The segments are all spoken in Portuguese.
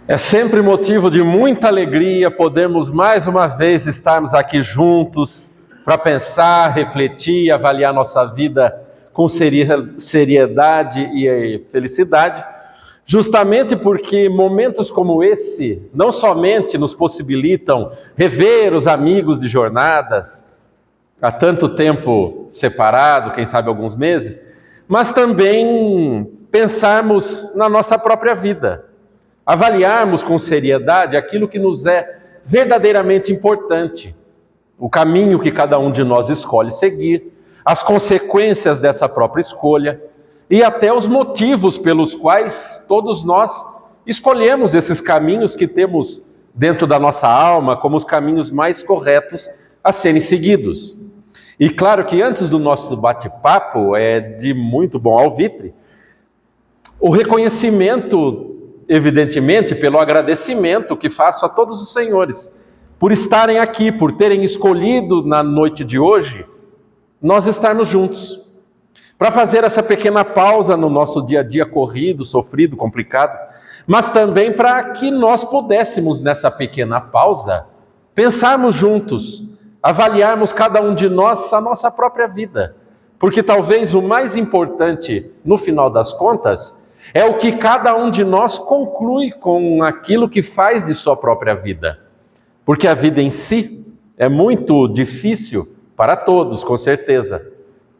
É sempre motivo de muita alegria podermos mais uma vez estarmos aqui juntos para pensar, refletir, avaliar nossa vida com seriedade e felicidade, justamente porque momentos como esse não somente nos possibilitam rever os amigos de jornadas, há tanto tempo separado, quem sabe alguns meses, mas também pensarmos na nossa própria vida. Avaliarmos com seriedade aquilo que nos é verdadeiramente importante, o caminho que cada um de nós escolhe seguir, as consequências dessa própria escolha e até os motivos pelos quais todos nós escolhemos esses caminhos que temos dentro da nossa alma como os caminhos mais corretos a serem seguidos. E claro que antes do nosso bate-papo, é de muito bom alvitre, o reconhecimento, evidentemente, pelo agradecimento que faço a todos os senhores, por estarem aqui, por terem escolhido na noite de hoje, nós estarmos juntos, para fazer essa pequena pausa no nosso dia a dia corrido, sofrido, complicado, mas também para que nós pudéssemos, nessa pequena pausa, pensarmos juntos, avaliarmos cada um de nós a nossa própria vida, porque talvez o mais importante, no final das contas, é o que cada um de nós conclui com aquilo que faz de sua própria vida. Porque a vida em si é muito difícil para todos, com certeza.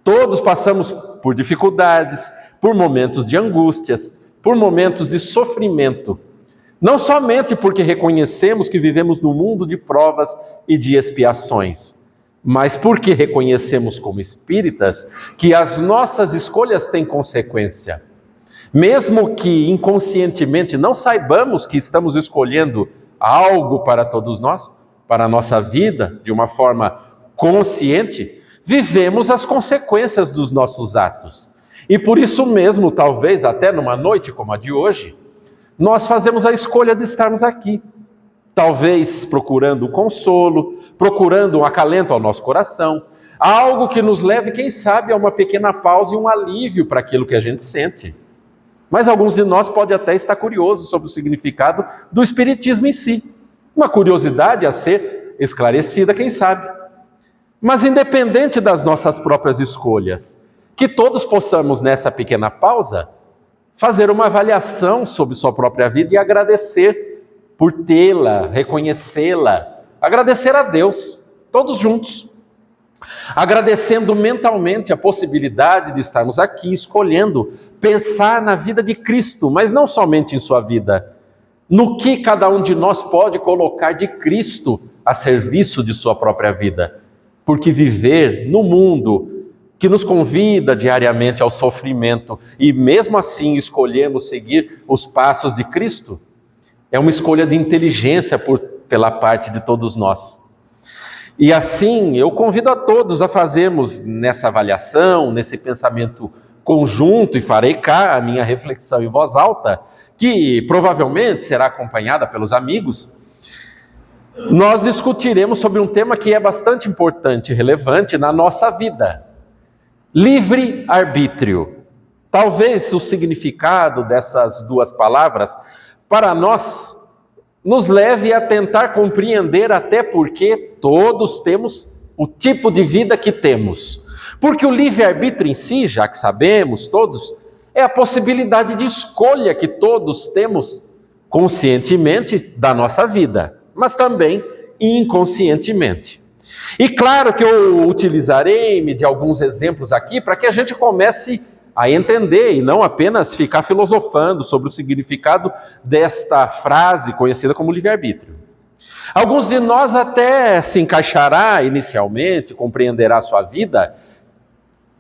Todos passamos por dificuldades, por momentos de angústias, por momentos de sofrimento. Não somente porque reconhecemos que vivemos num mundo de provas e de expiações, mas porque reconhecemos como espíritas que as nossas escolhas têm consequência. Mesmo que inconscientemente não saibamos que estamos escolhendo algo para todos nós, para a nossa vida, de uma forma consciente, vivemos as consequências dos nossos atos. E por isso mesmo, talvez até numa noite como a de hoje, nós fazemos a escolha de estarmos aqui. Talvez procurando um consolo, procurando um acalento ao nosso coração, algo que nos leve, quem sabe, a uma pequena pausa e um alívio para aquilo que a gente sente. Mas alguns de nós podem até estar curiosos sobre o significado do Espiritismo em si. Uma curiosidade a ser esclarecida, quem sabe. Mas independente das nossas próprias escolhas, que todos possamos nessa pequena pausa fazer uma avaliação sobre sua própria vida e agradecer por tê-la, reconhecê-la, agradecer a Deus, todos juntos. Agradecendo mentalmente a possibilidade de estarmos aqui, escolhendo pensar na vida de Cristo, mas não somente em sua vida, no que cada um de nós pode colocar de Cristo a serviço de sua própria vida. Porque viver no mundo que nos convida diariamente ao sofrimento e mesmo assim escolhemos seguir os passos de Cristo, é uma escolha de inteligência pela parte de todos nós. E assim, eu convido a todos a fazermos nessa avaliação, nesse pensamento conjunto, e farei cá a minha reflexão em voz alta, que provavelmente será acompanhada pelos amigos. Nós discutiremos sobre um tema que é bastante importante e relevante na nossa vida: livre-arbítrio. Talvez o significado dessas duas palavras, para nós, nos leve a tentar compreender até porque todos temos o tipo de vida que temos. Porque o livre-arbítrio em si, já que sabemos todos, é a possibilidade de escolha que todos temos conscientemente da nossa vida, mas também inconscientemente. E claro que eu utilizarei-me de alguns exemplos aqui para que a gente comece a entender e não apenas ficar filosofando sobre o significado desta frase conhecida como livre-arbítrio. Alguns de nós até se encaixará inicialmente, compreenderá a sua vida,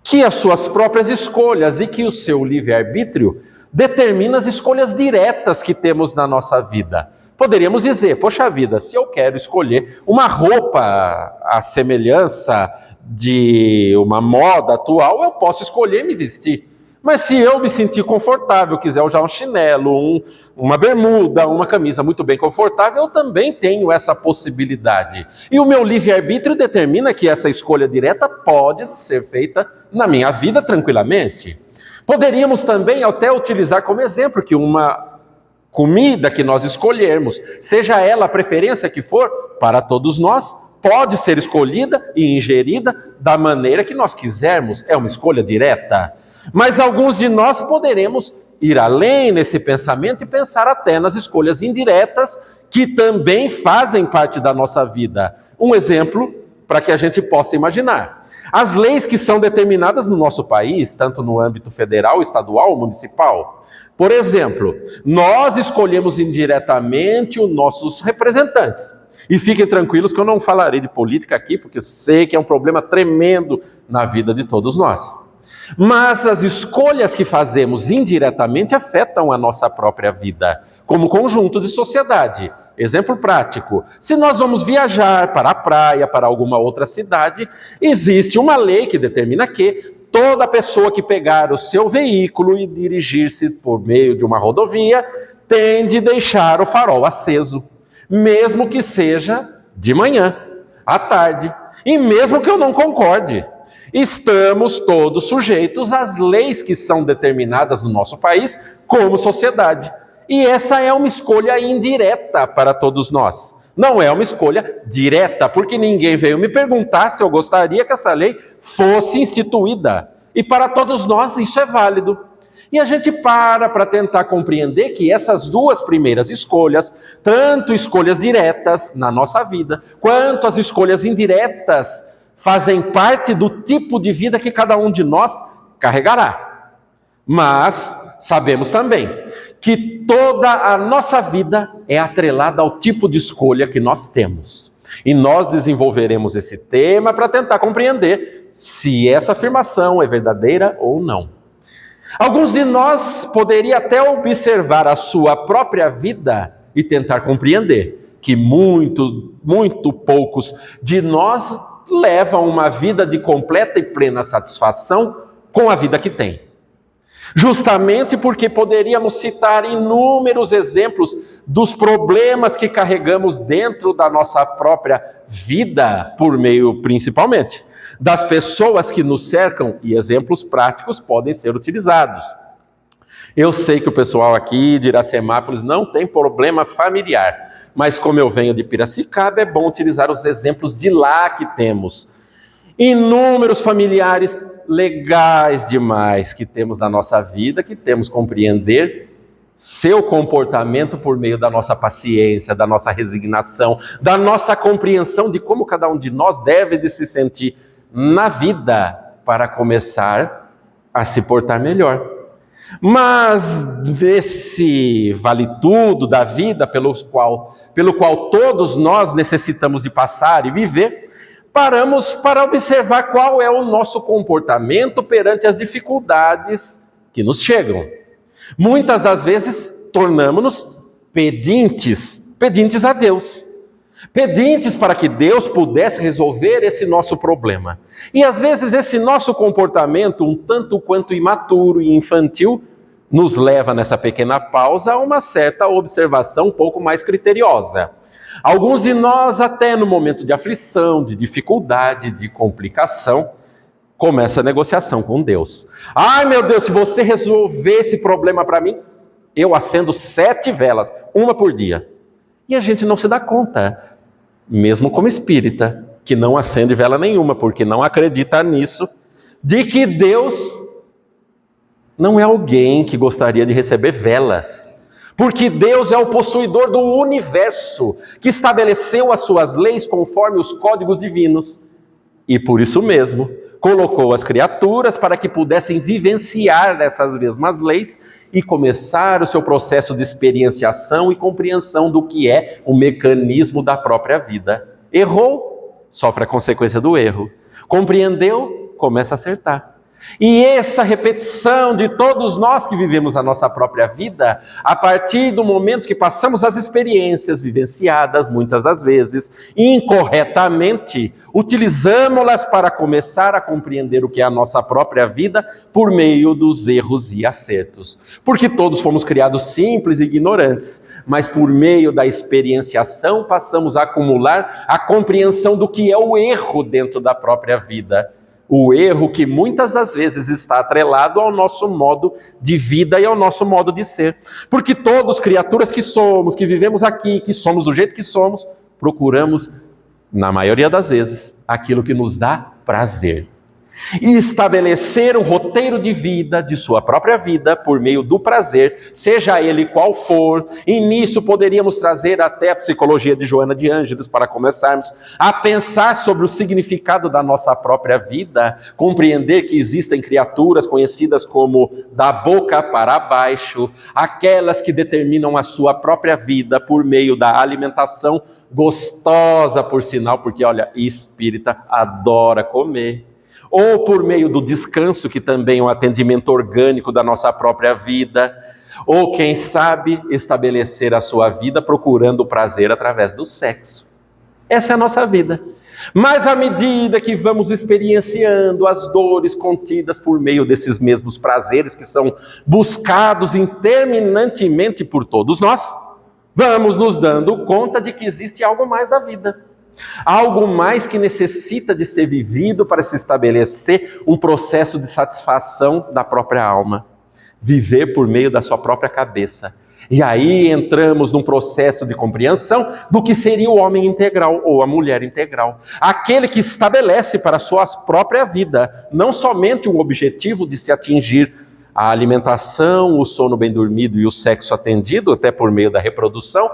que as suas próprias escolhas e que o seu livre-arbítrio determina as escolhas diretas que temos na nossa vida. Poderíamos dizer, poxa vida, se eu quero escolher uma roupa à semelhança de uma moda atual, eu posso escolher me vestir. Mas se eu me sentir confortável, quiser usar um chinelo, uma bermuda, uma camisa muito bem confortável, eu também tenho essa possibilidade. E o meu livre-arbítrio determina que essa escolha direta pode ser feita na minha vida tranquilamente. Poderíamos também até utilizar como exemplo que uma comida que nós escolhermos, seja ela a preferência que for, para todos nós, pode ser escolhida e ingerida da maneira que nós quisermos. É uma escolha direta. Mas alguns de nós poderemos ir além nesse pensamento e pensar até nas escolhas indiretas que também fazem parte da nossa vida. Um exemplo para que a gente possa imaginar. As leis que são determinadas no nosso país, tanto no âmbito federal, estadual ou municipal. Por exemplo, nós escolhemos indiretamente os nossos representantes. E fiquem tranquilos que eu não falarei de política aqui, porque eu sei que é um problema tremendo na vida de todos nós. Mas as escolhas que fazemos indiretamente afetam a nossa própria vida, como conjunto de sociedade. Exemplo prático: se nós vamos viajar para a praia, para alguma outra cidade, existe uma lei que determina que toda pessoa que pegar o seu veículo e dirigir-se por meio de uma rodovia tem de deixar o farol aceso, mesmo que seja de manhã, à tarde, e mesmo que eu não concorde. Estamos todos sujeitos às leis que são determinadas no nosso país como sociedade. E essa é uma escolha indireta para todos nós. Não é uma escolha direta, porque ninguém veio me perguntar se eu gostaria que essa lei fosse instituída. E para todos nós isso é válido. E a gente para tentar compreender que essas duas primeiras escolhas, tanto escolhas diretas na nossa vida, quanto as escolhas indiretas, fazem parte do tipo de vida que cada um de nós carregará. Mas sabemos também que toda a nossa vida é atrelada ao tipo de escolha que nós temos. E nós desenvolveremos esse tema para tentar compreender se essa afirmação é verdadeira ou não. Alguns de nós poderiam até observar a sua própria vida e tentar compreender que muito poucos de nós levam uma vida de completa e plena satisfação com a vida que têm. Justamente porque poderíamos citar inúmeros exemplos dos problemas que carregamos dentro da nossa própria vida, por meio, principalmente, das pessoas que nos cercam, e exemplos práticos podem ser utilizados. Eu sei que o pessoal aqui de Iracemápolis não tem problema familiar, mas como eu venho de Piracicaba, é bom utilizar os exemplos de lá que temos. Inúmeros familiares legais demais que temos na nossa vida, que temos que compreender seu comportamento por meio da nossa paciência, da nossa resignação, da nossa compreensão de como cada um de nós deve de se sentir na vida para começar a se portar melhor. Mas nesse vale tudo da vida pelo qual todos nós necessitamos de passar e viver, paramos para observar qual é o nosso comportamento perante as dificuldades que nos chegam. Muitas das vezes tornamos-nos pedintes a Deus. Pedintes para que Deus pudesse resolver esse nosso problema. E às vezes esse nosso comportamento, um tanto quanto imaturo e infantil, nos leva nessa pequena pausa a uma certa observação um pouco mais criteriosa. Alguns de nós, até no momento de aflição, de dificuldade, de complicação, começa a negociação com Deus. Ai meu Deus, se você resolver esse problema para mim, eu acendo 7 velas, uma por dia. E a gente não se dá conta, mesmo como espírita, que não acende vela nenhuma, porque não acredita nisso, de que Deus não é alguém que gostaria de receber velas. Porque Deus é o possuidor do universo, que estabeleceu as suas leis conforme os códigos divinos. E por isso mesmo, colocou as criaturas para que pudessem vivenciar essas mesmas leis e começar o seu processo de experienciação e compreensão do que é o mecanismo da própria vida. Errou, sofre a consequência do erro. Compreendeu, começa a acertar. E essa repetição de todos nós que vivemos a nossa própria vida, a partir do momento que passamos as experiências vivenciadas, muitas das vezes, incorretamente, utilizamos-las para começar a compreender o que é a nossa própria vida por meio dos erros e acertos. Porque todos fomos criados simples e ignorantes, mas por meio da experienciação passamos a acumular a compreensão do que é o erro dentro da própria vida. O erro que muitas das vezes está atrelado ao nosso modo de vida e ao nosso modo de ser. Porque todos, criaturas que somos, que vivemos aqui, que somos do jeito que somos, procuramos, na maioria das vezes, aquilo que nos dá prazer. E estabelecer um roteiro de vida, de sua própria vida, por meio do prazer, seja ele qual for, e nisso poderíamos trazer até a psicologia de Joana de Ângeles, para começarmos a pensar sobre o significado da nossa própria vida, compreender que existem criaturas conhecidas como da boca para baixo, aquelas que determinam a sua própria vida por meio da alimentação gostosa, por sinal, porque olha, espírita adora comer. Ou por meio do descanso, que também é um atendimento orgânico da nossa própria vida, ou quem sabe estabelecer a sua vida procurando o prazer através do sexo. Essa é a nossa vida. Mas à medida que vamos experienciando as dores contidas por meio desses mesmos prazeres que são buscados interminantemente por todos nós, vamos nos dando conta de que existe algo mais da vida. Algo mais que necessita de ser vivido para se estabelecer um processo de satisfação da própria alma. Viver por meio da sua própria cabeça. E aí entramos num processo de compreensão do que seria o homem integral ou a mulher integral. Aquele que estabelece para a sua própria vida não somente um objetivo de se atingir a alimentação, o sono bem dormido e o sexo atendido, até por meio da reprodução,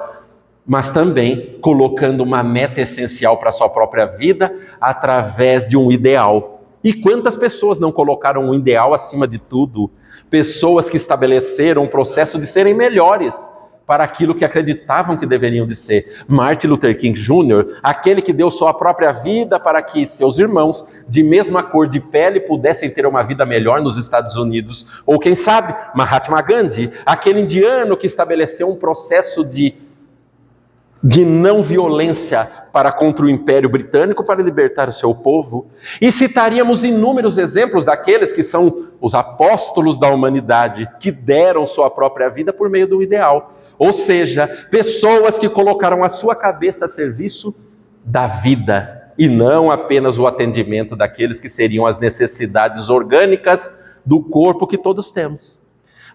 mas também colocando uma meta essencial para a sua própria vida através de um ideal. E quantas pessoas não colocaram um ideal acima de tudo? Pessoas que estabeleceram um processo de serem melhores para aquilo que acreditavam que deveriam de ser. Martin Luther King Jr., aquele que deu sua própria vida para que seus irmãos de mesma cor de pele pudessem ter uma vida melhor nos Estados Unidos. Ou quem sabe, Mahatma Gandhi, aquele indiano que estabeleceu um processo de não violência para contra o Império Britânico para libertar o seu povo. E citaríamos inúmeros exemplos daqueles que são os apóstolos da humanidade, que deram sua própria vida por meio do ideal. Ou seja, pessoas que colocaram a sua cabeça a serviço da vida, e não apenas o atendimento daqueles que seriam as necessidades orgânicas do corpo que todos temos.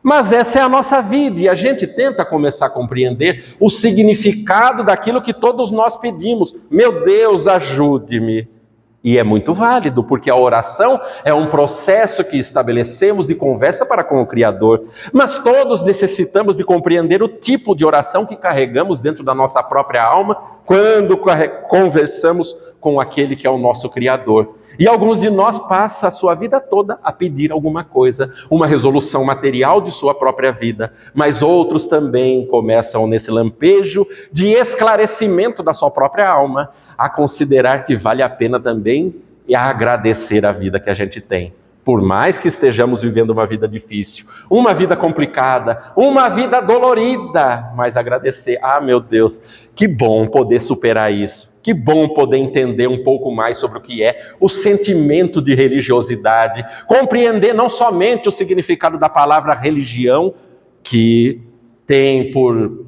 Mas essa é a nossa vida e a gente tenta começar a compreender o significado daquilo que todos nós pedimos. Meu Deus, ajude-me. E é muito válido, porque a oração é um processo que estabelecemos de conversa para com o Criador. Mas todos necessitamos de compreender o tipo de oração que carregamos dentro da nossa própria alma quando conversamos com aquele que é o nosso Criador. E alguns de nós passam a sua vida toda a pedir alguma coisa, uma resolução material de sua própria vida. Mas outros também começam nesse lampejo de esclarecimento da sua própria alma, a considerar que vale a pena também e a agradecer a vida que a gente tem. Por mais que estejamos vivendo uma vida difícil, uma vida complicada, uma vida dolorida, mas agradecer. Ah, meu Deus, que bom poder superar isso. Que bom poder entender um pouco mais sobre o que é o sentimento de religiosidade, compreender não somente o significado da palavra religião, que tem por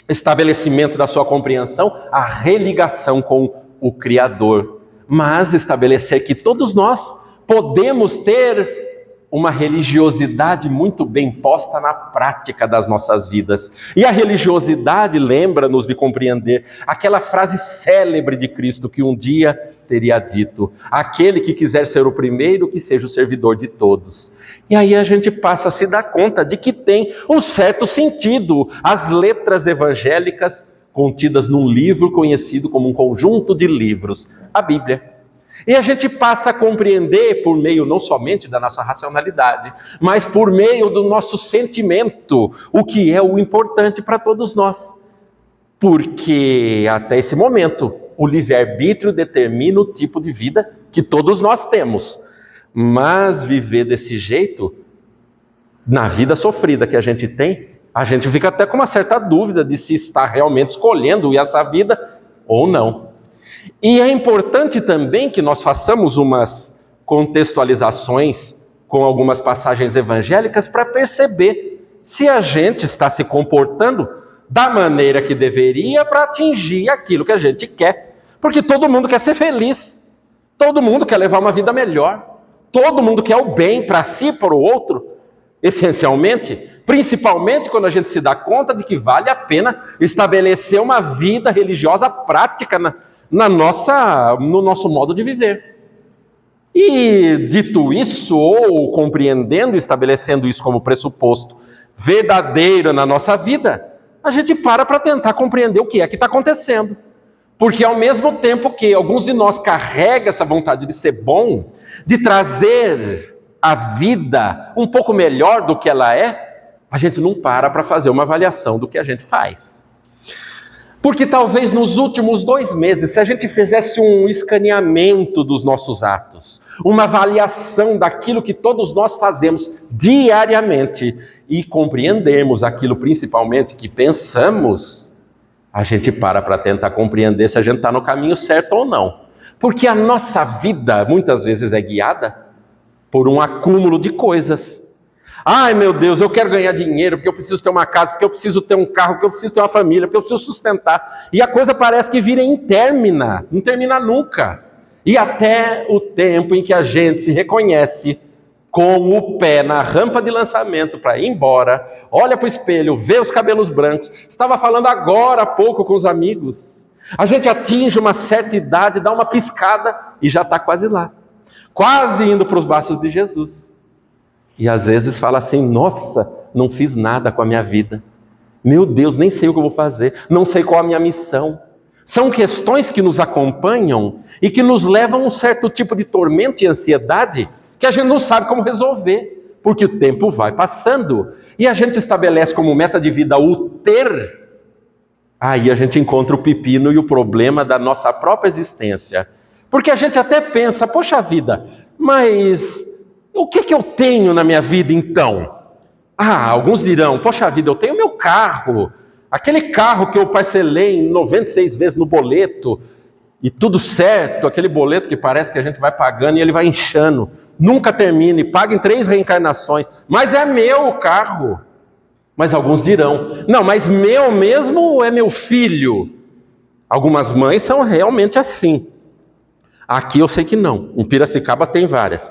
estabelecimento da sua compreensão a religação com o Criador, mas estabelecer que todos nós podemos ter uma religiosidade muito bem posta na prática das nossas vidas. E a religiosidade lembra-nos de compreender aquela frase célebre de Cristo que um dia teria dito: aquele que quiser ser o primeiro, que seja o servidor de todos. E aí a gente passa a se dar conta de que tem um certo sentido as letras evangélicas contidas num livro conhecido como um conjunto de livros, a Bíblia. E a gente passa a compreender por meio não somente da nossa racionalidade, mas por meio do nosso sentimento, o que é o importante para todos nós. Porque até esse momento, o livre-arbítrio determina o tipo de vida que todos nós temos. Mas viver desse jeito, na vida sofrida que a gente tem, a gente fica até com uma certa dúvida de se está realmente escolhendo essa vida ou não. E é importante também que nós façamos umas contextualizações com algumas passagens evangélicas para perceber se a gente está se comportando da maneira que deveria para atingir aquilo que a gente quer. Porque todo mundo quer ser feliz, todo mundo quer levar uma vida melhor. Todo mundo quer o bem para si e para o outro, essencialmente. Principalmente quando a gente se dá conta de que vale a pena estabelecer uma vida religiosa prática no nosso modo de viver. E dito isso, ou compreendendo e estabelecendo isso como pressuposto verdadeiro na nossa vida, a gente para tentar compreender o que é que está acontecendo. Porque ao mesmo tempo que alguns de nós carregam essa vontade de ser bom, de trazer a vida um pouco melhor do que ela é, a gente não para fazer uma avaliação do que a gente faz. Porque talvez nos últimos 2 meses, se a gente fizesse um escaneamento dos nossos atos, uma avaliação daquilo que todos nós fazemos diariamente e compreendermos aquilo principalmente que pensamos, a gente para tentar compreender se a gente está no caminho certo ou não. Porque a nossa vida muitas vezes é guiada por um acúmulo de coisas. Ai meu Deus, eu quero ganhar dinheiro, porque eu preciso ter uma casa, porque eu preciso ter um carro, porque eu preciso ter uma família, porque eu preciso sustentar. E a coisa parece que vira intermina, não termina nunca. E até o tempo em que a gente se reconhece com o pé na rampa de lançamento para ir embora, olha para o espelho, vê os cabelos brancos. Estava falando agora há pouco com os amigos. A gente atinge uma certa idade, dá uma piscada e já está quase lá. Quase indo para os braços de Jesus. E às vezes fala assim, nossa, não fiz nada com a minha vida. Meu Deus, nem sei o que eu vou fazer, não sei qual a minha missão. São questões que nos acompanham e que nos levam a um certo tipo de tormento e ansiedade que a gente não sabe como resolver, porque o tempo vai passando e a gente estabelece como meta de vida o ter. Aí a gente encontra o pepino e o problema da nossa própria existência. Porque a gente até pensa, poxa vida, mas o que eu tenho na minha vida então? Alguns dirão, poxa vida, eu tenho meu carro, aquele carro que eu parcelei em 96 vezes no boleto, e tudo certo, aquele boleto que parece que a gente vai pagando e ele vai inchando, nunca termina e paga em 3 reencarnações, mas é meu o carro. Mas alguns dirão, não, mas meu mesmo é meu filho? Algumas mães são realmente assim. Aqui eu sei que não, em Piracicaba tem várias,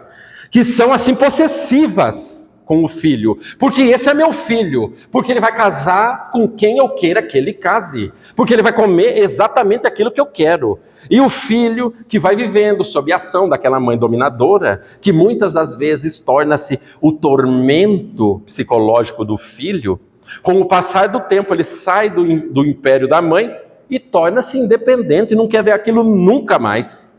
que são assim possessivas com o filho, porque esse é meu filho, porque ele vai casar com quem eu queira que ele case, porque ele vai comer exatamente aquilo que eu quero. E o filho que vai vivendo sob a ação daquela mãe dominadora, que muitas das vezes torna-se o tormento psicológico do filho, com o passar do tempo ele sai do império da mãe e torna-se independente, não quer ver aquilo nunca mais.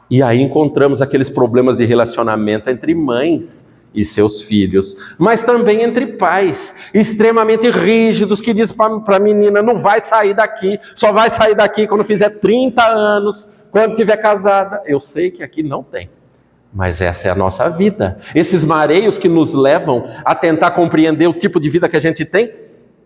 E aí encontramos aqueles problemas de relacionamento entre mães e seus filhos, mas também entre pais, extremamente rígidos, que diz para a menina, não vai sair daqui, só vai sair daqui quando fizer 30 anos, quando estiver casada. Eu sei que aqui não tem, mas essa é a nossa vida. Esses mareios que nos levam a tentar compreender o tipo de vida que a gente tem.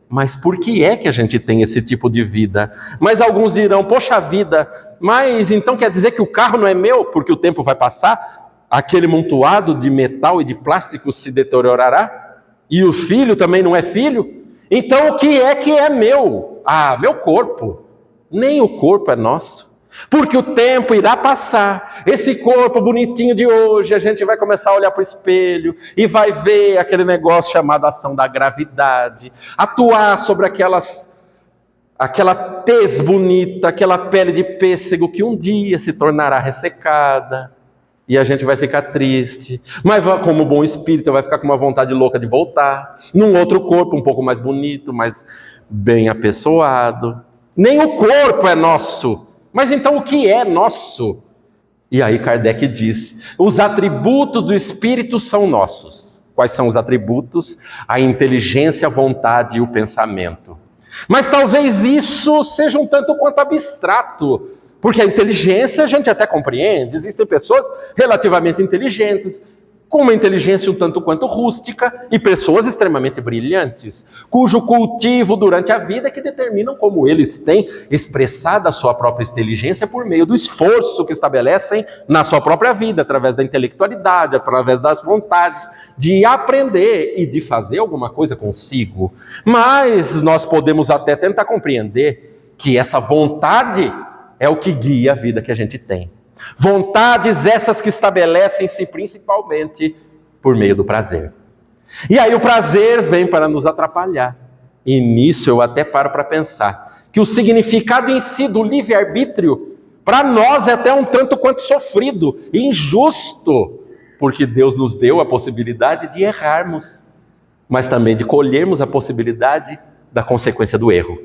Mas por que é que a gente tem esse tipo de vida? Mas alguns dirão, poxa vida, mas então quer dizer que o carro não é meu, porque o tempo vai passar? Aquele amontoado de metal e de plástico se deteriorará? E o filho também não é filho? Então o que é meu? Meu corpo. Nem o corpo é nosso. Porque o tempo irá passar, esse corpo bonitinho de hoje, a gente vai começar a olhar para o espelho e vai ver aquele negócio chamado ação da gravidade, atuar sobre aquela tez bonita, aquela pele de pêssego que um dia se tornará ressecada e a gente vai ficar triste, mas como bom espírito vai ficar com uma vontade louca de voltar, num outro corpo um pouco mais bonito, mais bem apessoado. Nem o corpo é nosso. Mas então o que é nosso? E aí Kardec diz, os atributos do Espírito são nossos. Quais são os atributos? A inteligência, a vontade e o pensamento. Mas talvez isso seja um tanto quanto abstrato, porque a inteligência a gente até compreende, existem pessoas relativamente inteligentes, com uma inteligência um tanto quanto rústica, e pessoas extremamente brilhantes, cujo cultivo durante a vida é que determinam como eles têm expressado a sua própria inteligência por meio do esforço que estabelecem na sua própria vida, através da intelectualidade, através das vontades de aprender e de fazer alguma coisa consigo. Mas nós podemos até tentar compreender que essa vontade é o que guia a vida que a gente tem. Vontades essas que estabelecem-se principalmente por meio do prazer. E aí o prazer vem para nos atrapalhar. E nisso eu até paro para pensar que o significado em si do livre-arbítrio, para nós é até um tanto quanto sofrido, injusto, porque Deus nos deu a possibilidade de errarmos, mas também de colhermos a possibilidade da consequência do erro.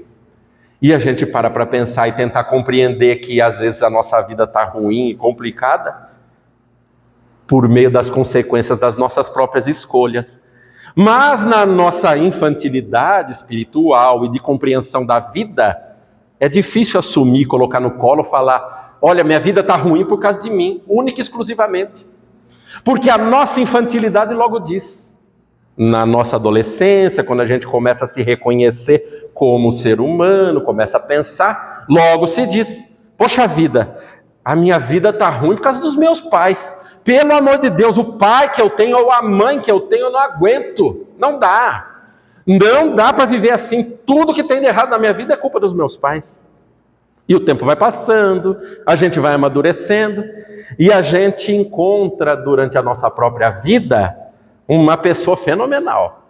E a gente para pensar e tentar compreender que às vezes a nossa vida está ruim e complicada por meio das consequências das nossas próprias escolhas. Mas na nossa infantilidade espiritual e de compreensão da vida, é difícil assumir, colocar no colo, falar: olha, minha vida está ruim por causa de mim, única e exclusivamente. Porque a nossa infantilidade logo diz. Na nossa adolescência, quando a gente começa a se reconhecer como ser humano, começa a pensar, logo se diz: poxa vida, a minha vida está ruim por causa dos meus pais. Pelo amor de Deus, o pai que eu tenho ou a mãe que eu tenho, eu não aguento. Não dá. Não dá para viver assim. Tudo que tem de errado na minha vida é culpa dos meus pais. E o tempo vai passando, a gente vai amadurecendo, e a gente encontra durante a nossa própria vida uma pessoa fenomenal,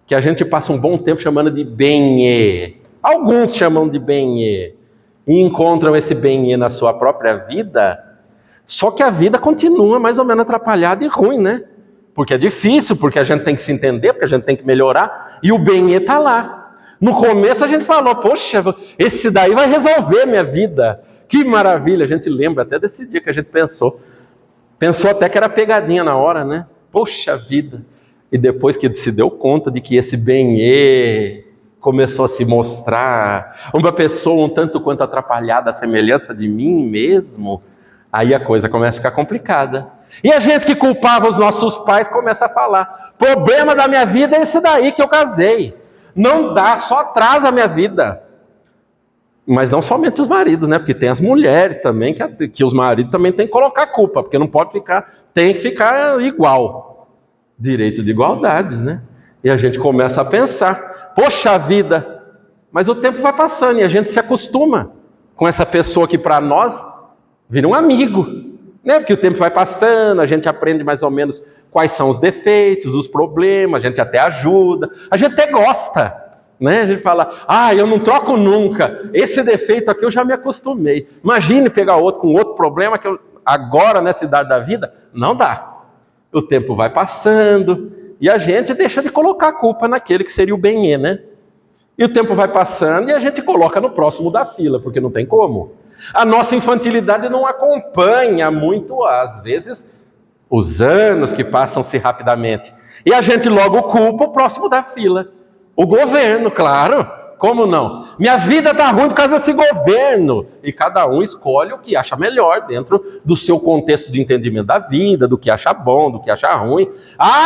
que a gente passa um bom tempo chamando de benê. Alguns chamam de benê, e encontram esse benê na sua própria vida, só que a vida continua mais ou menos atrapalhada e ruim, né? Porque é difícil, porque a gente tem que se entender, porque a gente tem que melhorar, e o benê está lá. No começo a gente falou: poxa, esse daí vai resolver minha vida. Que maravilha, a gente lembra até desse dia que a gente pensou. Pensou até que era pegadinha na hora, né? Poxa vida! E depois que se deu conta de que esse benê começou a se mostrar uma pessoa um tanto quanto atrapalhada, a semelhança de mim mesmo, aí a coisa começa a ficar complicada. E a gente que culpava os nossos pais começa a falar: problema da minha vida é esse daí que eu casei. Não dá, só atrasa a minha vida. Mas não somente os maridos, né? Porque tem as mulheres também, que os maridos também têm que colocar culpa, porque não pode ficar, tem que ficar igual. Direito de igualdades, né? E a gente começa a pensar: poxa vida, mas o tempo vai passando e a gente se acostuma com essa pessoa que para nós vira um amigo, né? Porque o tempo vai passando, a gente aprende mais ou menos quais são os defeitos, os problemas, a gente até ajuda, a gente até gosta. Né? A gente fala: eu não troco nunca, esse defeito aqui eu já me acostumei. Imagine pegar outro com outro problema que eu, agora nessa idade da vida, não dá. O tempo vai passando e a gente deixa de colocar a culpa naquele que seria o benê, né? E o tempo vai passando e a gente coloca no próximo da fila, porque não tem como. A nossa infantilidade não acompanha muito, às vezes, os anos que passam-se rapidamente. E a gente logo culpa o próximo da fila. O governo, claro, como não? Minha vida está ruim por causa desse governo. E cada um escolhe o que acha melhor dentro do seu contexto de entendimento da vida, do que acha bom, do que acha ruim.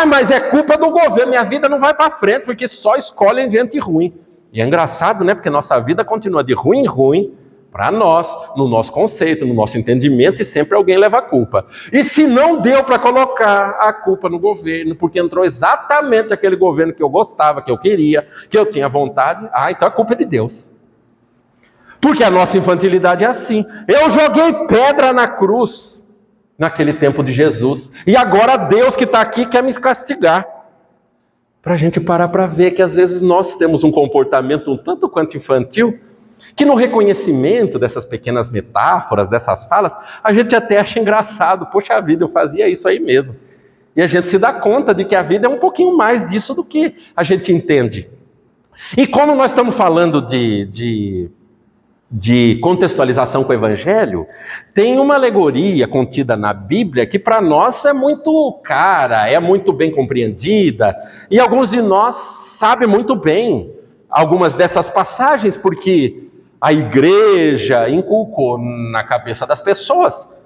Mas é culpa do governo, minha vida não vai para frente porque só escolhem gente ruim. E é engraçado, né? Porque nossa vida continua de ruim em ruim para nós, no nosso conceito, no nosso entendimento, e sempre alguém leva a culpa. E se não deu para colocar a culpa no governo, porque entrou exatamente aquele governo que eu gostava, que eu queria, que eu tinha vontade, então a culpa é de Deus. Porque a nossa infantilidade é assim. Eu joguei pedra na cruz naquele tempo de Jesus, e agora Deus que está aqui quer me castigar. Para a gente parar para ver que às vezes nós temos um comportamento um tanto quanto infantil, que no reconhecimento dessas pequenas metáforas, dessas falas, a gente até acha engraçado. Poxa vida, eu fazia isso aí mesmo. E a gente se dá conta de que a vida é um pouquinho mais disso do que a gente entende. E como nós estamos falando de contextualização com o Evangelho, tem uma alegoria contida na Bíblia que para nós é muito cara, é muito bem compreendida, e alguns de nós sabem muito bem algumas dessas passagens, porque a igreja inculcou na cabeça das pessoas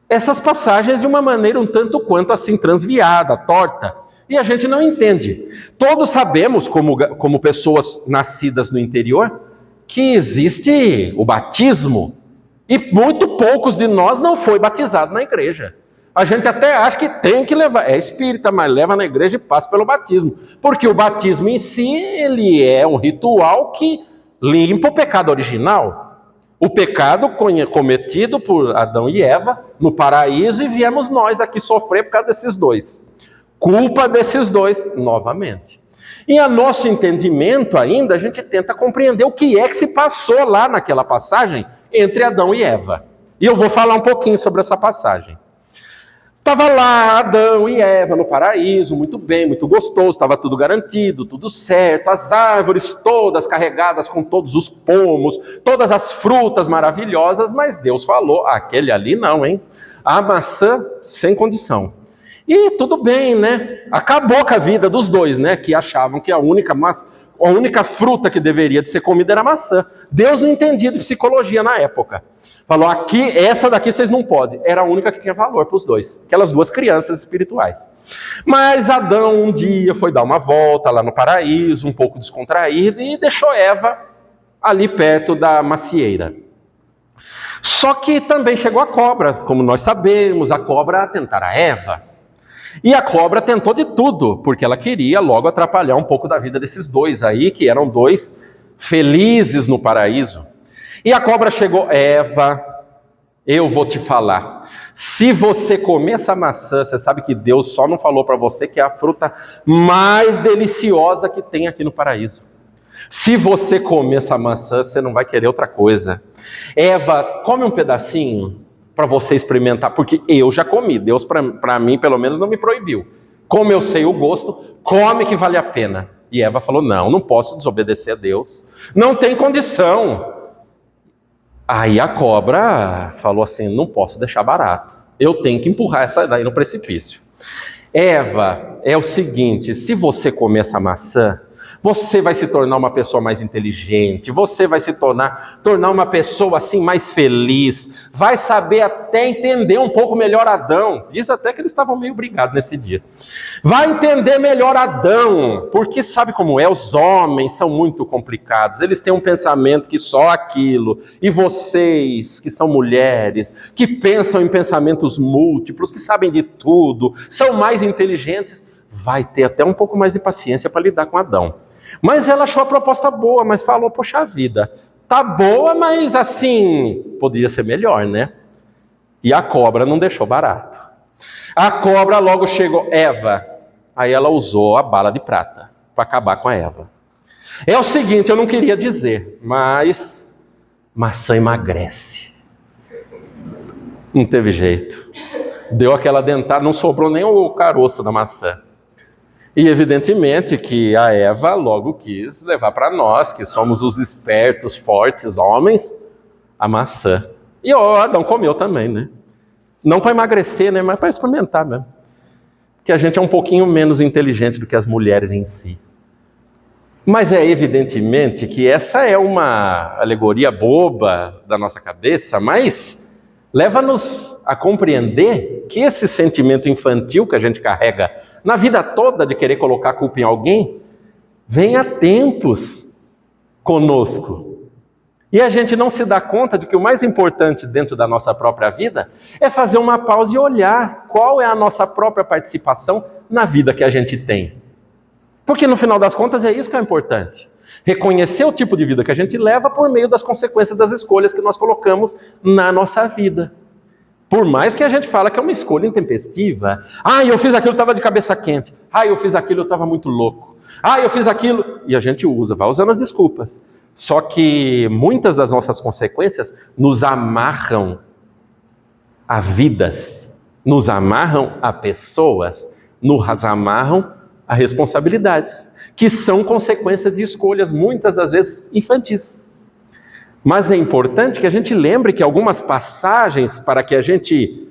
essas passagens de uma maneira um tanto quanto assim transviada, torta, e a gente não entende. Todos sabemos, como pessoas nascidas no interior, que existe o batismo, e muito poucos de nós não foi batizado na igreja. A gente até acha que tem que levar, é espírita, mas leva na igreja e passa pelo batismo, porque o batismo em si, ele é um ritual que limpa o pecado original. O pecado cometido por Adão e Eva no paraíso, e viemos nós aqui sofrer por causa desses dois. Culpa desses dois novamente. E a nosso entendimento ainda, a gente tenta compreender o que é que se passou lá naquela passagem entre Adão e Eva. E eu vou falar um pouquinho sobre essa passagem. Estava lá Adão e Eva no paraíso, muito bem, muito gostoso, estava tudo garantido, tudo certo, as árvores todas carregadas com todos os pomos, todas as frutas maravilhosas, mas Deus falou, aquele ali não, hein? A maçã sem condição. E tudo bem, né? Acabou com a vida dos dois, né? Que achavam que a única fruta que deveria de ser comida era a maçã. Deus não entendia de psicologia na época. Falou, aqui, essa daqui vocês não podem. Era a única que tinha valor para os dois. Aquelas duas crianças espirituais. Mas Adão um dia foi dar uma volta lá no paraíso, um pouco descontraído, e deixou Eva ali perto da macieira. Só que também chegou a cobra. Como nós sabemos, a cobra tentara Eva. E a cobra tentou de tudo, porque ela queria logo atrapalhar um pouco da vida desses dois aí, que eram dois felizes no paraíso. E a cobra chegou, Eva, eu vou te falar. Se você comer essa maçã, você sabe que Deus só não falou para você que é a fruta mais deliciosa que tem aqui no paraíso. Se você comer essa maçã, você não vai querer outra coisa. Eva, come um pedacinho para você experimentar, porque eu já comi. Deus, para mim, pelo menos, não me proibiu. Como eu sei o gosto, come que vale a pena. E Eva falou, não posso desobedecer a Deus. Não tem condição. Aí a cobra falou assim, não posso deixar barato. Eu tenho que empurrar essa daí no precipício. Eva, é o seguinte, se você comer essa maçã, você vai se tornar uma pessoa mais inteligente, você vai se tornar uma pessoa assim mais feliz, vai saber até entender um pouco melhor Adão. Diz até que eles estavam meio brigados nesse dia. Vai entender melhor Adão, porque sabe como é? Os homens são muito complicados, eles têm um pensamento que só aquilo. E vocês, que são mulheres, que pensam em pensamentos múltiplos, que sabem de tudo, são mais inteligentes, vai ter até um pouco mais de paciência para lidar com Adão. Mas ela achou a proposta boa, mas falou, poxa vida, tá boa, mas assim, poderia ser melhor, né? E a cobra não deixou barato. A cobra logo chegou, Eva, aí ela usou a bala de prata para acabar com a Eva. É o seguinte, eu não queria dizer, mas maçã emagrece. Não teve jeito. Deu aquela dentada, não sobrou nem o caroço da maçã. E evidentemente que a Eva logo quis levar para nós, que somos os espertos, fortes homens, a maçã. E Adão comeu também, né? Não para emagrecer, né? Mas para experimentar mesmo. Porque a gente é um pouquinho menos inteligente do que as mulheres em si. Mas é evidentemente que essa é uma alegoria boba da nossa cabeça, mas leva-nos a compreender que esse sentimento infantil que a gente carrega na vida toda de querer colocar a culpa em alguém, vem há tempos conosco. E a gente não se dá conta de que o mais importante dentro da nossa própria vida é fazer uma pausa e olhar qual é a nossa própria participação na vida que a gente tem. Porque no final das contas é isso que é importante. Reconhecer o tipo de vida que a gente leva por meio das consequências das escolhas que nós colocamos na nossa vida. Por mais que a gente fala que é uma escolha intempestiva. Eu fiz aquilo, estava de cabeça quente. Eu fiz aquilo, eu estava muito louco. Eu fiz aquilo. E a gente vai usando as desculpas. Só que muitas das nossas consequências nos amarram a vidas, nos amarram a pessoas, nos amarram a responsabilidades, que são consequências de escolhas, muitas das vezes infantis. Mas é importante que a gente lembre que algumas passagens, para que a gente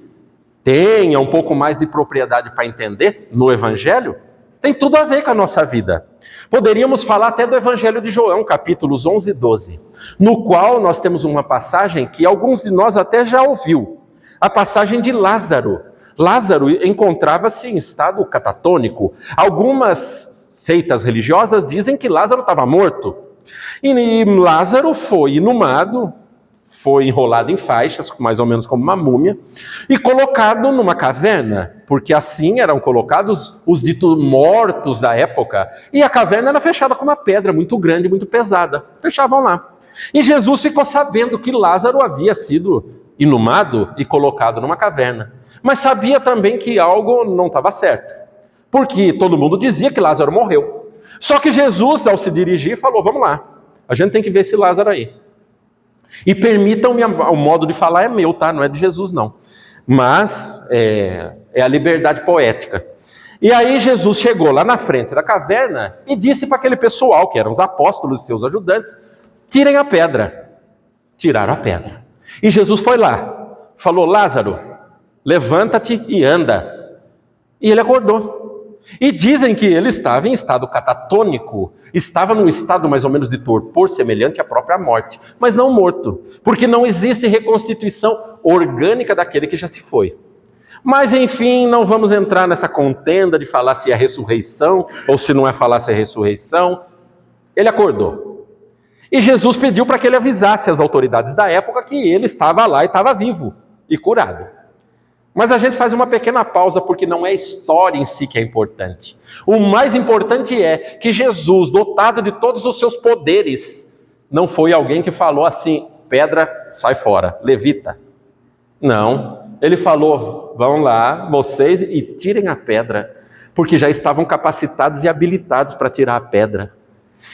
tenha um pouco mais de propriedade para entender no Evangelho, tem tudo a ver com a nossa vida. Poderíamos falar até do Evangelho de João, capítulos 11 e 12, no qual nós temos uma passagem que alguns de nós até já ouviu, a passagem de Lázaro. Lázaro encontrava-se em estado catatônico. Algumas seitas religiosas dizem que Lázaro estava morto. E Lázaro foi inumado, foi enrolado em faixas, mais ou menos como uma múmia, e colocado numa caverna, porque assim eram colocados os ditos mortos da época, e a caverna era fechada com uma pedra muito grande, muito pesada. Fechavam lá. E Jesus ficou sabendo que Lázaro havia sido inumado e colocado numa caverna. Mas sabia também que algo não estava certo, porque todo mundo dizia que Lázaro morreu. Só que Jesus, ao se dirigir, falou: vamos lá, a gente tem que ver esse Lázaro aí. E permitam-me, o modo de falar é meu, tá? Não é de Jesus, não. Mas é a liberdade poética. E aí Jesus chegou lá na frente da caverna e disse para aquele pessoal, que eram os apóstolos e seus ajudantes: tirem a pedra. Tiraram a pedra. E Jesus foi lá, falou: Lázaro, levanta-te e anda. E ele acordou. E dizem que ele estava em estado catatônico, estava num estado mais ou menos de torpor, semelhante à própria morte, mas não morto, porque não existe reconstituição orgânica daquele que já se foi. Mas enfim, não vamos entrar nessa contenda de falar se é ressurreição ou se não é falar se é ressurreição. Ele acordou. E Jesus pediu para que ele avisasse as autoridades da época que ele estava lá e estava vivo e curado. Mas a gente faz uma pequena pausa, porque não é a história em si que é importante. O mais importante é que Jesus, dotado de todos os seus poderes, não foi alguém que falou assim: pedra, sai fora, levita. Não. Ele falou: vão lá, vocês, e tirem a pedra, porque já estavam capacitados e habilitados para tirar a pedra.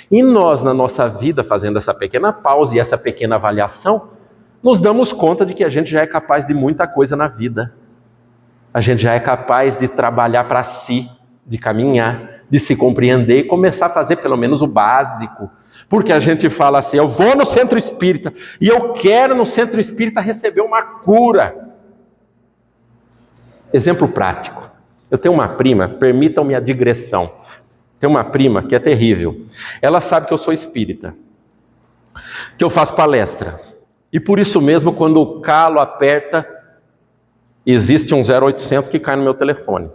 E nós, na nossa vida, fazendo essa pequena pausa e essa pequena avaliação, nos damos conta de que a gente já é capaz de muita coisa na vida. A gente já é capaz de trabalhar para si, de caminhar, de se compreender e começar a fazer pelo menos o básico. Porque a gente fala assim: eu vou no centro espírita e eu quero no centro espírita receber uma cura. Exemplo prático. Eu tenho uma prima, permitam-me a digressão. Tem uma prima que é terrível. Ela sabe que eu sou espírita, que eu faço palestra. E por isso mesmo, quando o calo aperta, existe um 0800 que cai no meu telefone.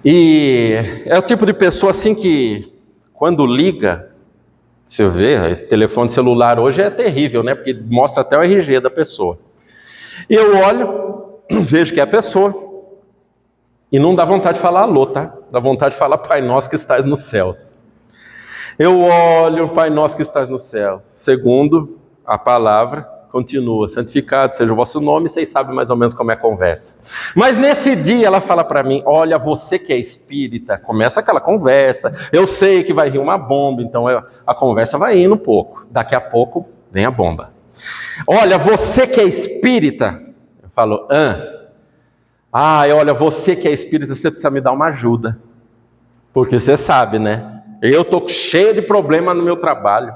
E é o tipo de pessoa assim que, quando liga, você vê, esse telefone celular hoje é terrível, né? Porque mostra até o RG da pessoa. E eu olho, vejo que é a pessoa, e não dá vontade de falar alô, tá? Dá vontade de falar: Pai nosso que estás nos céus. Eu olho: Pai nosso que estás nos céus. Segundo a palavra, continua: santificado seja o vosso nome. Vocês sabem mais ou menos como é a conversa. Mas nesse dia ela fala para mim: olha, você que é espírita, começa aquela conversa. Eu sei que vai vir uma bomba, então a conversa vai indo um pouco. Daqui a pouco vem a bomba. Olha, você que é espírita. Eu falo: olha, você que é espírita, você precisa me dar uma ajuda. Porque você sabe, né? Eu estou cheio de problema no meu trabalho.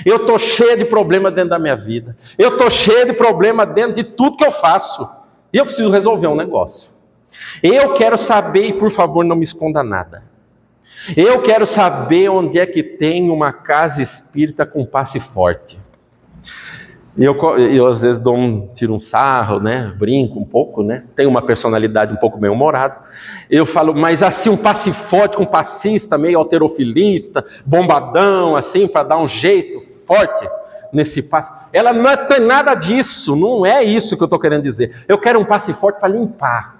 Eu estou cheio de problema dentro da minha vida. Eu estou cheio de problema dentro de tudo que eu faço. E eu preciso resolver um negócio. Eu quero saber, e por favor não me esconda nada. Eu quero saber onde é que tem uma casa espírita com passe forte. E eu às vezes tiro um sarro, né? Brinco um pouco, né? Tenho uma personalidade um pouco bem-humorada. Eu falo: mas assim, um passe forte com passista, meio alterofilista, bombadão, assim, para dar um jeito forte nesse passe. Ela não tem nada disso, não é isso que eu estou querendo dizer. Eu quero um passe forte para limpar.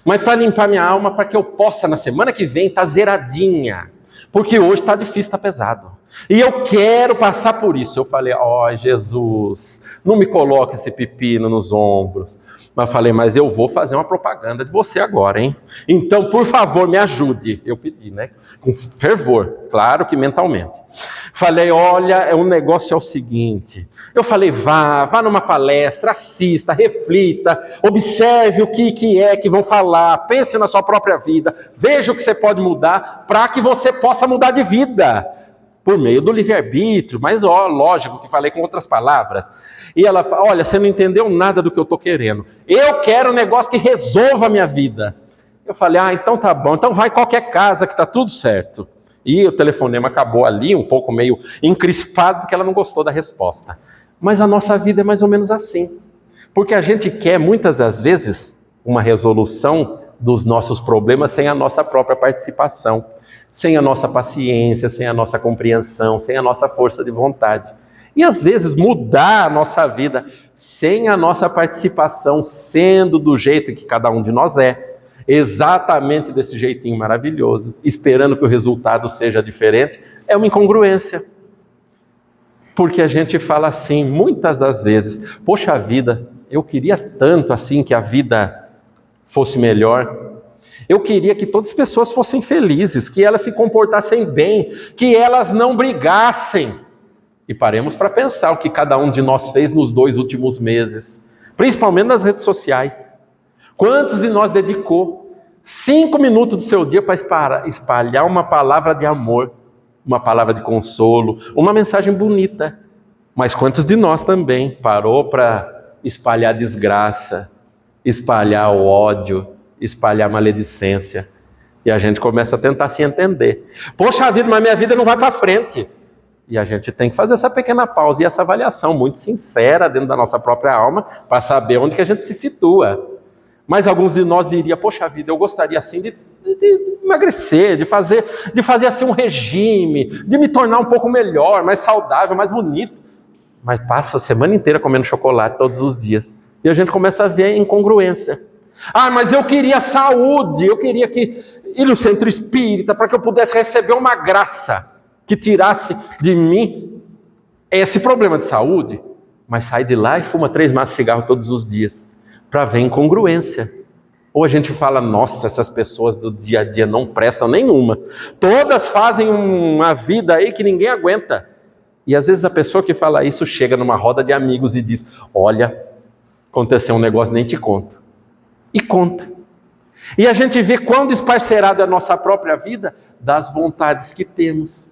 Mas para limpar minha alma, para que eu possa, na semana que vem, estar zeradinha. Porque hoje está difícil, está pesado. E eu quero passar por isso. Eu falei: Jesus, não me coloque esse pepino nos ombros. Mas falei: mas eu vou fazer uma propaganda de você agora, hein? Então, por favor, me ajude. Eu pedi, né? Com fervor, claro que mentalmente. Falei: olha, o negócio é o seguinte. Eu falei: vá numa palestra, assista, reflita, observe o que é que vão falar, pense na sua própria vida, veja o que você pode mudar para que você possa mudar de vida. Por meio do livre-arbítrio, mas lógico que falei com outras palavras. E ela fala: olha, você não entendeu nada do que eu estou querendo. Eu quero um negócio que resolva a minha vida. Eu falei: então tá bom, então vai em qualquer casa que está tudo certo. E o telefonema acabou ali, um pouco meio encrispado, porque ela não gostou da resposta. Mas a nossa vida é mais ou menos assim. Porque a gente quer, muitas das vezes, uma resolução dos nossos problemas sem a nossa própria participação. Sem a nossa paciência, sem a nossa compreensão, sem a nossa força de vontade. E às vezes mudar a nossa vida sem a nossa participação, sendo do jeito que cada um de nós é, exatamente desse jeitinho maravilhoso, esperando que o resultado seja diferente, é uma incongruência. Porque a gente fala assim, muitas das vezes, poxa vida, eu queria tanto assim que a vida fosse melhor. Eu queria que todas as pessoas fossem felizes, que elas se comportassem bem, que elas não brigassem. E paremos para pensar o que cada um de nós fez nos 2 últimos meses, principalmente nas redes sociais. Quantos de nós dedicou 5 minutos do seu dia para espalhar uma palavra de amor, uma palavra de consolo, uma mensagem bonita? Mas quantos de nós também parou para espalhar desgraça, espalhar o ódio, espalhar maledicência? E a gente começa a tentar se entender. Poxa vida, mas minha vida não vai para frente. E a gente tem que fazer essa pequena pausa e essa avaliação muito sincera dentro da nossa própria alma para saber onde que a gente se situa. Mas alguns de nós diriam, poxa vida, eu gostaria assim de emagrecer, de fazer assim um regime, de me tornar um pouco melhor, mais saudável, mais bonito. Mas passa a semana inteira comendo chocolate todos os dias. E a gente começa a ver a incongruência. Ah, mas eu queria saúde, eu queria ir no centro espírita para que eu pudesse receber uma graça que tirasse de mim esse problema de saúde. Mas sai de lá e fuma 3 maços de cigarro todos os dias para ver incongruência. Ou a gente fala, nossa, essas pessoas do dia a dia não prestam nenhuma. Todas fazem uma vida aí que ninguém aguenta. E às vezes a pessoa que fala isso chega numa roda de amigos e diz, olha, aconteceu um negócio, nem te conto. E conta. E a gente vê quão desparcerado é a nossa própria vida das vontades que temos.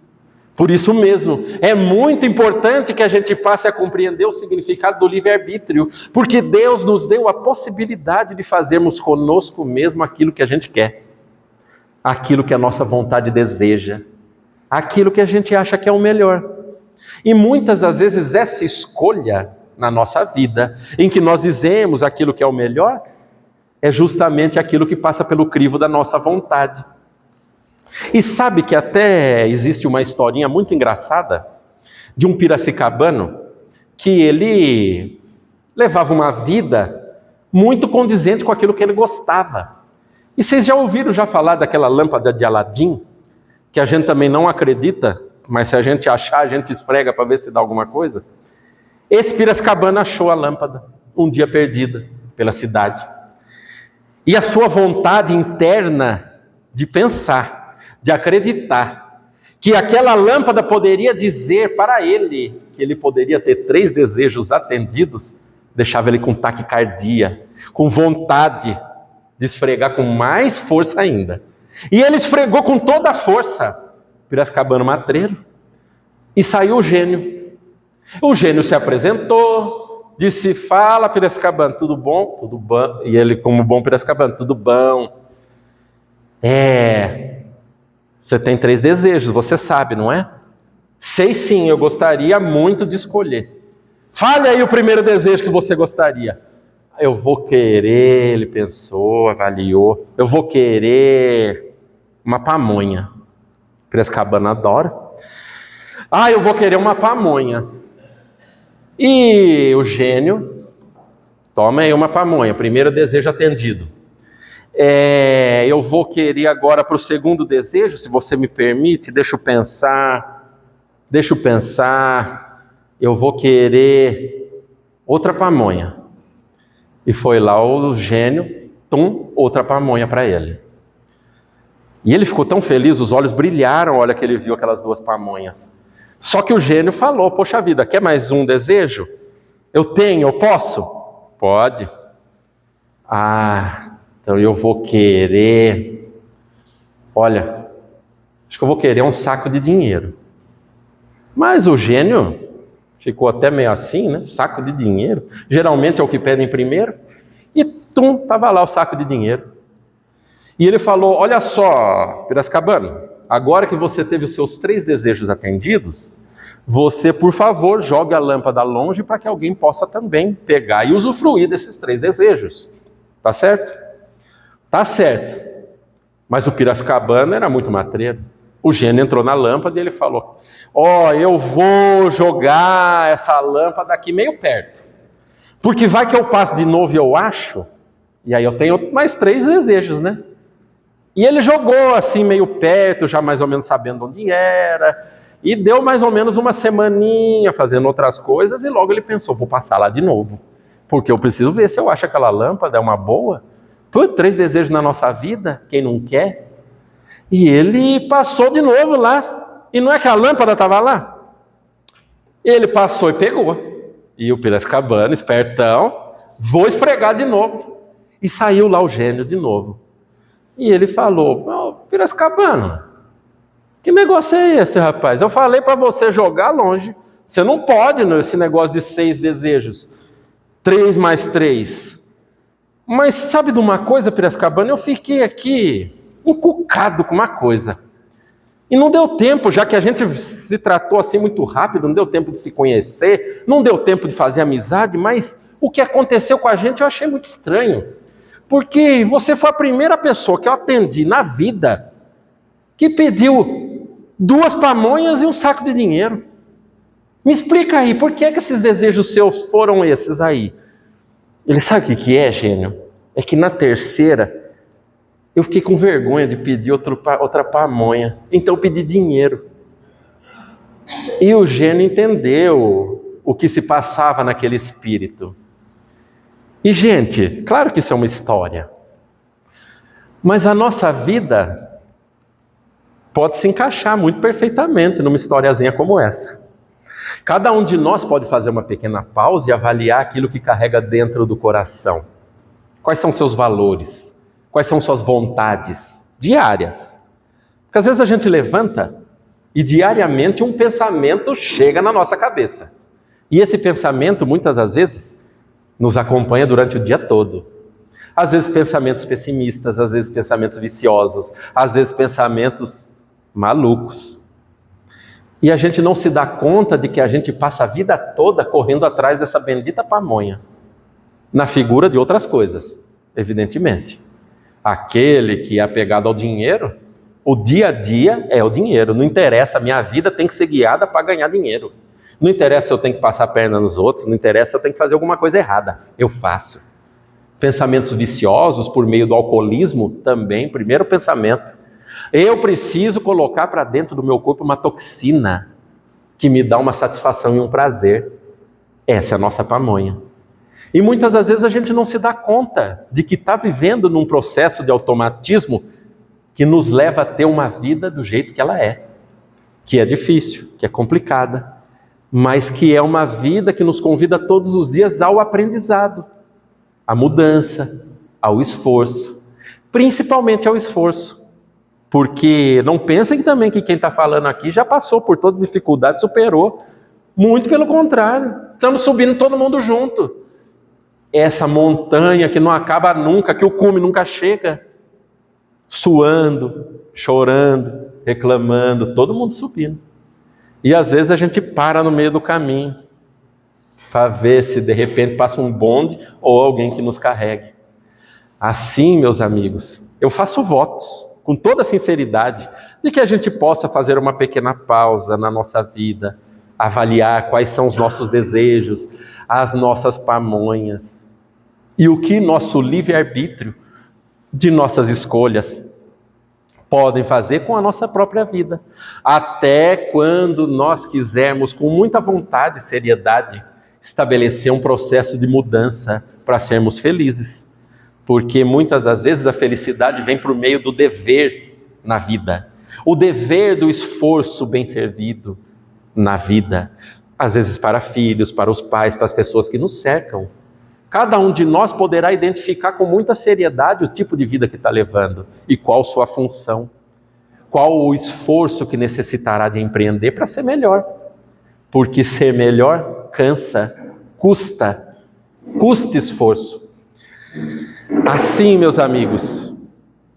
Por isso mesmo, é muito importante que a gente passe a compreender o significado do livre-arbítrio, porque Deus nos deu a possibilidade de fazermos conosco mesmo aquilo que a gente quer, aquilo que a nossa vontade deseja, aquilo que a gente acha que é o melhor. E muitas das vezes essa escolha na nossa vida, em que nós dizemos aquilo que é o melhor, é justamente aquilo que passa pelo crivo da nossa vontade. E sabe que até existe uma historinha muito engraçada de um piracicabano que ele levava uma vida muito condizente com aquilo que ele gostava. E vocês já ouviram falar daquela lâmpada de Aladim, que a gente também não acredita, mas se a gente achar, a gente esfrega para ver se dá alguma coisa? Esse piracicabano achou a lâmpada um dia perdida pela cidade. E a sua vontade interna de pensar, de acreditar que aquela lâmpada poderia dizer para ele que ele poderia ter 3 desejos atendidos, deixava ele com taquicardia, com vontade de esfregar com mais força ainda. E ele esfregou com toda a força, Piracicabano matreiro, e saiu o gênio. O gênio se apresentou, disse, fala Piracicabano, tudo bom? Tudo bom. E ele, como bom Piracicabano, tudo bom. Você tem 3 desejos, você sabe, não é? Sei sim, eu gostaria muito de escolher. Fale aí o primeiro desejo que você gostaria. Eu vou querer, ele pensou, avaliou, eu vou querer uma pamonha. Piracicabano adora. Eu vou querer uma pamonha. E o gênio, toma aí uma pamonha, primeiro desejo atendido. Eu vou querer agora para o segundo desejo, se você me permite, deixa eu pensar, eu vou querer outra pamonha. E foi lá o gênio, outra pamonha para ele. E ele ficou tão feliz, os olhos brilharam, olha que ele viu aquelas 2 pamonhas. Só que o gênio falou, poxa vida, quer mais um desejo? Eu posso? Pode. Então eu vou querer, olha, acho que eu vou querer um saco de dinheiro. Mas o gênio ficou até meio assim, né? Saco de dinheiro, geralmente é o que pedem primeiro. E estava lá o saco de dinheiro. E ele falou, olha só, Piracicabano, agora que você teve os seus 3 desejos atendidos, você, por favor, jogue a lâmpada longe para que alguém possa também pegar e usufruir desses 3 desejos. Tá certo? Tá certo. Mas o Piracicabano era muito matreiro. O gênio entrou na lâmpada e ele falou, eu vou jogar essa lâmpada aqui meio perto. Porque vai que eu passo de novo e eu acho, e aí eu tenho mais 3 desejos, né? E ele jogou assim meio perto, já mais ou menos sabendo onde era. E deu mais ou menos uma semaninha fazendo outras coisas, e logo ele pensou, vou passar lá de novo, porque eu preciso ver se eu acho aquela lâmpada é uma boa. Pô, 3 desejos na nossa vida, quem não quer? E ele passou de novo lá, e não é que a lâmpada estava lá? Ele passou e pegou. E o Piracicabano, espertão, vou esfregar de novo. E saiu lá o gênio de novo. E ele falou, oh, Piracicabano, que negócio é esse, rapaz? Eu falei para você jogar longe. Você não pode nesse negócio de 6 desejos. 3 mais 3. Mas sabe de uma coisa, Piracicabano? Eu fiquei aqui encucado com uma coisa. E não deu tempo, já que a gente se tratou assim muito rápido, não deu tempo de se conhecer, não deu tempo de fazer amizade, mas o que aconteceu com a gente eu achei muito estranho. Porque você foi a primeira pessoa que eu atendi na vida que pediu 2 pamonhas e um saco de dinheiro. Me explica aí, por que esses desejos seus foram esses aí? Ele sabe o que é, gênio? É que na terceira eu fiquei com vergonha de pedir outra pamonha, então eu pedi dinheiro. E o gênio entendeu o que se passava naquele espírito. E, gente, claro que isso é uma história, mas a nossa vida pode se encaixar muito perfeitamente numa historiazinha como essa. Cada um de nós pode fazer uma pequena pausa e avaliar aquilo que carrega dentro do coração. Quais são seus valores? Quais são suas vontades diárias? Porque às vezes a gente levanta e diariamente um pensamento chega na nossa cabeça. E esse pensamento, muitas das vezes, nos acompanha durante o dia todo. Às vezes pensamentos pessimistas, às vezes pensamentos viciosos, às vezes pensamentos malucos. E a gente não se dá conta de que a gente passa a vida toda correndo atrás dessa bendita pamonha, na figura de outras coisas, evidentemente. Aquele que é apegado ao dinheiro, o dia a dia é o dinheiro. Não interessa, a minha vida tem que ser guiada para ganhar dinheiro. Não interessa se eu tenho que passar a perna nos outros, não interessa se eu tenho que fazer alguma coisa errada. Eu faço. Pensamentos viciosos por meio do alcoolismo também, primeiro pensamento. Eu preciso colocar para dentro do meu corpo uma toxina que me dá uma satisfação e um prazer. Essa é a nossa pamonha. E muitas das vezes a gente não se dá conta de que está vivendo num processo de automatismo que nos leva a ter uma vida do jeito que ela é. Que é difícil, que é complicada, mas que é uma vida que nos convida todos os dias ao aprendizado, à mudança, ao esforço. Principalmente ao esforço. Porque não pensem também que quem está falando aqui já passou por todas as dificuldades, superou. Muito pelo contrário, estamos subindo todo mundo junto. Essa montanha que não acaba nunca, que o cume nunca chega, suando, chorando, reclamando, todo mundo subindo. E às vezes a gente para no meio do caminho, para ver se de repente passa um bonde ou alguém que nos carregue. Assim, meus amigos, eu faço votos, com toda sinceridade, de que a gente possa fazer uma pequena pausa na nossa vida, avaliar quais são os nossos desejos, as nossas pamonhas, e o que nosso livre-arbítrio de nossas escolhas podem fazer com a nossa própria vida. Até quando nós quisermos, com muita vontade e seriedade, estabelecer um processo de mudança para sermos felizes. Porque muitas das vezes a felicidade vem por meio do dever na vida. O dever do esforço bem servido na vida. Às vezes para filhos, para os pais, para as pessoas que nos cercam. Cada um de nós poderá identificar com muita seriedade o tipo de vida que está levando e qual sua função, qual o esforço que necessitará de empreender para ser melhor. Porque ser melhor cansa, custa esforço. Assim, meus amigos,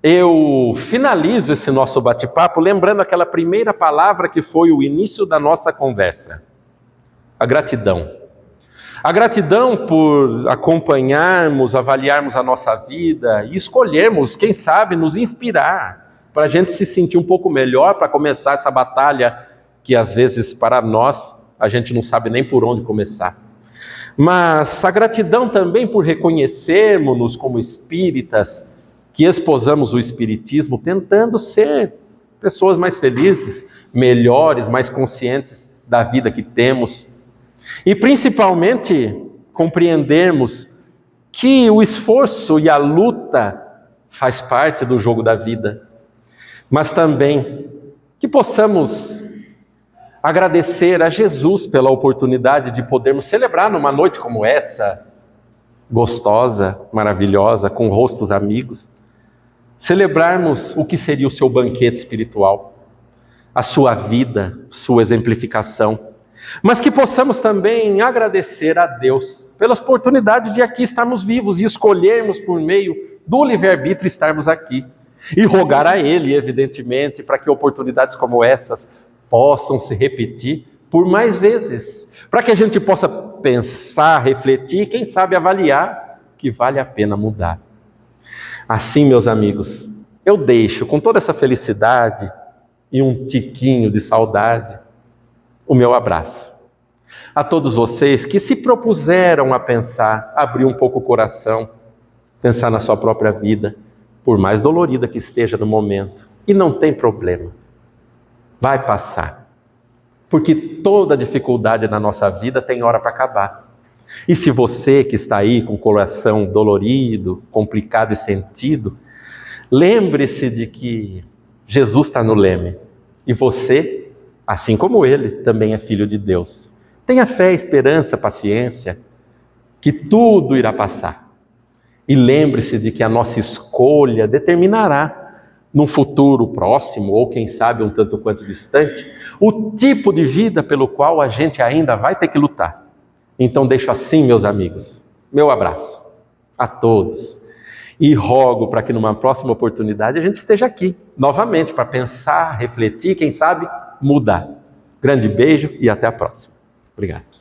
eu finalizo esse nosso bate-papo lembrando aquela primeira palavra que foi o início da nossa conversa: a gratidão. A gratidão por acompanharmos, avaliarmos a nossa vida e escolhermos, quem sabe, nos inspirar, para a gente se sentir um pouco melhor, para começar essa batalha que às vezes para nós a gente não sabe nem por onde começar. Mas a gratidão também por reconhecermos-nos como espíritas, que esposamos o espiritismo, tentando ser pessoas mais felizes, melhores, mais conscientes da vida que temos. E principalmente compreendermos que o esforço e a luta faz parte do jogo da vida. Mas também que possamos agradecer a Jesus pela oportunidade de podermos celebrar numa noite como essa, gostosa, maravilhosa, com rostos amigos, celebrarmos o que seria o seu banquete espiritual, a sua vida, sua exemplificação, mas que possamos também agradecer a Deus pela oportunidade de aqui estarmos vivos e escolhermos por meio do livre-arbítrio estarmos aqui. E rogar a Ele, evidentemente, para que oportunidades como essas possam se repetir por mais vezes, para que a gente possa pensar, refletir e, quem sabe, avaliar que vale a pena mudar. Assim, meus amigos, eu deixo com toda essa felicidade e um tiquinho de saudade o meu abraço. A todos vocês que se propuseram a pensar, abrir um pouco o coração, pensar na sua própria vida, por mais dolorida que esteja no momento. E não tem problema. Vai passar. Porque toda dificuldade na nossa vida tem hora para acabar. E se você que está aí com o coração dolorido, complicado e sentido, lembre-se de que Jesus está no leme. E você, assim como Ele, também é filho de Deus. Tenha fé, esperança, paciência, que tudo irá passar. E lembre-se de que a nossa escolha determinará, num futuro próximo, ou quem sabe um tanto quanto distante, o tipo de vida pelo qual a gente ainda vai ter que lutar. Então deixo assim, meus amigos, meu abraço a todos. E rogo para que numa próxima oportunidade a gente esteja aqui, novamente, para pensar, refletir, quem sabe mudar. Grande beijo e até a próxima. Obrigado.